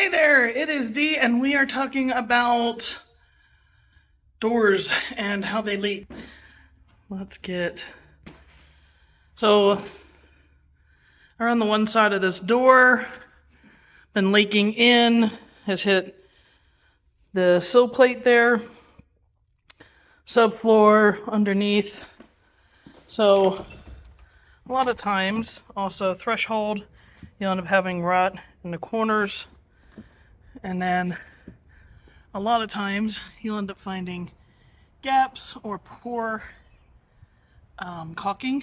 Hey there, it is Dee, and we are talking about doors and how they leak. So, around the one side of this door, been leaking in, has hit the sill plate there, subfloor underneath. So, a lot of times, also threshold, you'll end up having rot in the corners. And then a lot of times you'll end up finding gaps or poor caulking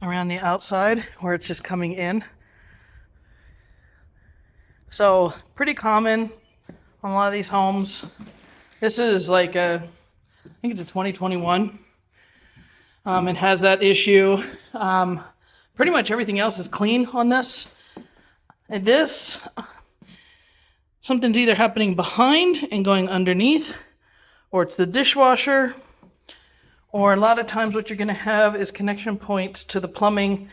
around the outside where it's just coming in. So pretty common on a lot of these homes. This is like I think it's a 2021. It has that issue. Pretty much everything else is clean on this. And this, something's either happening behind and going underneath, or it's the dishwasher, or a lot of times what you're going to have is connection points to the plumbing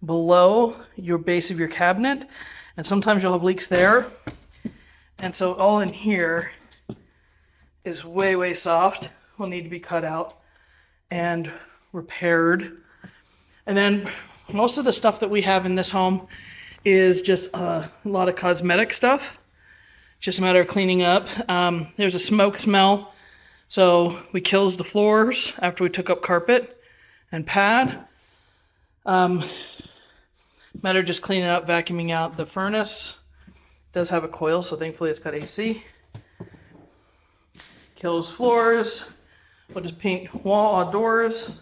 below your base of your cabinet, and sometimes you'll have leaks there. And so all in here is way soft, will need to be cut out and repaired. And then most of the stuff that we have in this home is just a lot of cosmetic stuff. Just a matter of cleaning up. There's a smoke smell, so we kills the floors after we took up carpet and pad. Matter of just cleaning up, vacuuming out the furnace. It does have a coil, so thankfully it's got AC. Kills floors. We'll just paint wall doors.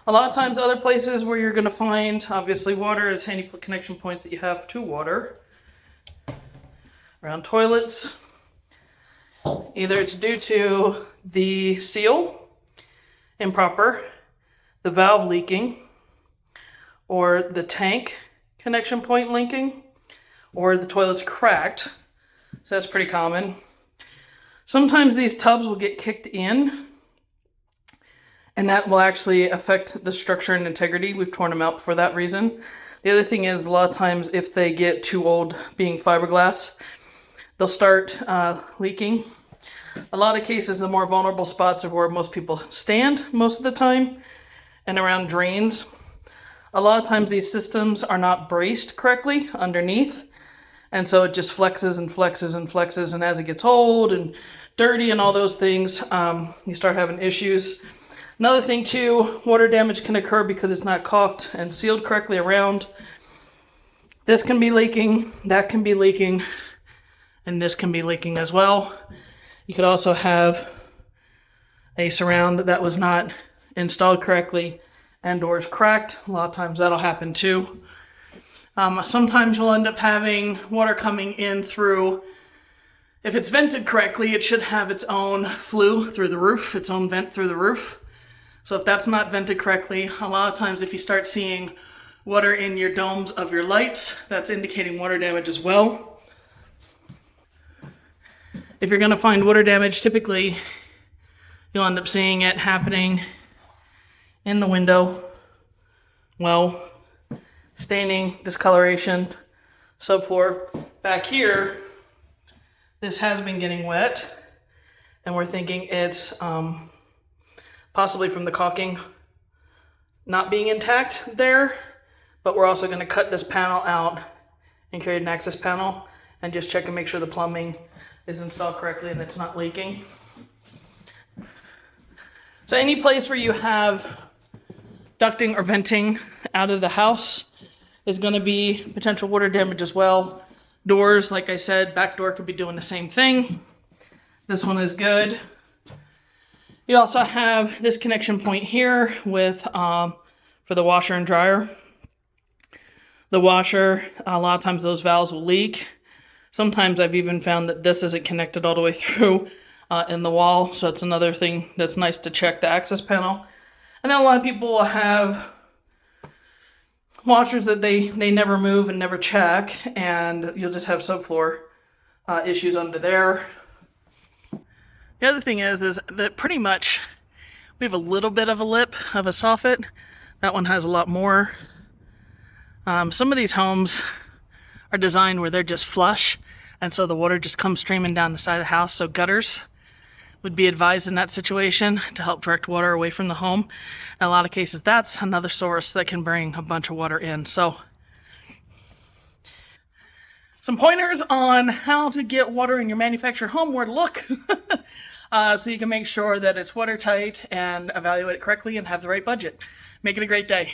A lot of times other places where you're going to find, obviously, water is any connection points that you have to water. Around toilets, either it's due to the seal improper, the valve leaking, or the tank connection point leaking, or the toilet's cracked. So that's pretty common. Sometimes these tubs will get kicked in, and that will actually affect the structure and integrity. We've torn them out for that reason. The other thing is, a lot of times if they get too old being fiberglass, they'll start leaking. A lot of cases, the more vulnerable spots are where most people stand most of the time, and around drains. A lot of times these systems are not braced correctly underneath, and so it just flexes and flexes and flexes, and as it gets old and dirty and all those things, you start having issues. Another thing too, water damage can occur because it's not caulked and sealed correctly around. This can be leaking, that can be leaking, and this can be leaking as well. You could also have a surround that was not installed correctly and doors cracked. A lot of times that'll happen too. Sometimes you'll end up having water coming in through, if it's vented correctly, it should have its own flue through the roof, its own vent through the roof. So if that's not vented correctly, a lot of times if you start seeing water in your domes of your lights, that's indicating water damage as well. If you're going to find water damage, typically you'll end up seeing it happening in the window, well, staining, discoloration, subfloor. Back here, this has been getting wet, and we're thinking it's possibly from the caulking not being intact there, but we're also going to cut this panel out and create an access panel and just check and make sure the plumbing is installed correctly and it's not leaking. So any place where you have ducting or venting out of the house is going to be potential water damage as well. Doors, like I said, back door could be doing the same thing. This one is good. You also have this connection point here with for the washer and dryer. The washer, a lot of times those valves will leak. Sometimes I've even found that this isn't connected all the way through in the wall, so it's another thing that's nice to check, the access panel. And then a lot of people will have washers that they never move and never check, and you'll just have subfloor issues under there. The other thing is that pretty much we have a little bit of a lip of a soffit. That one has a lot more. Some of these homes are designed where they're just flush, and so the water just comes streaming down the side of the house. So gutters would be advised in that situation to help direct water away from the home. In a lot of cases, that's another source that can bring a bunch of water in. So some pointers on how to get water in your manufactured home, where to look, so you can make sure that it's watertight and evaluate it correctly and have the right budget. Make it a great day.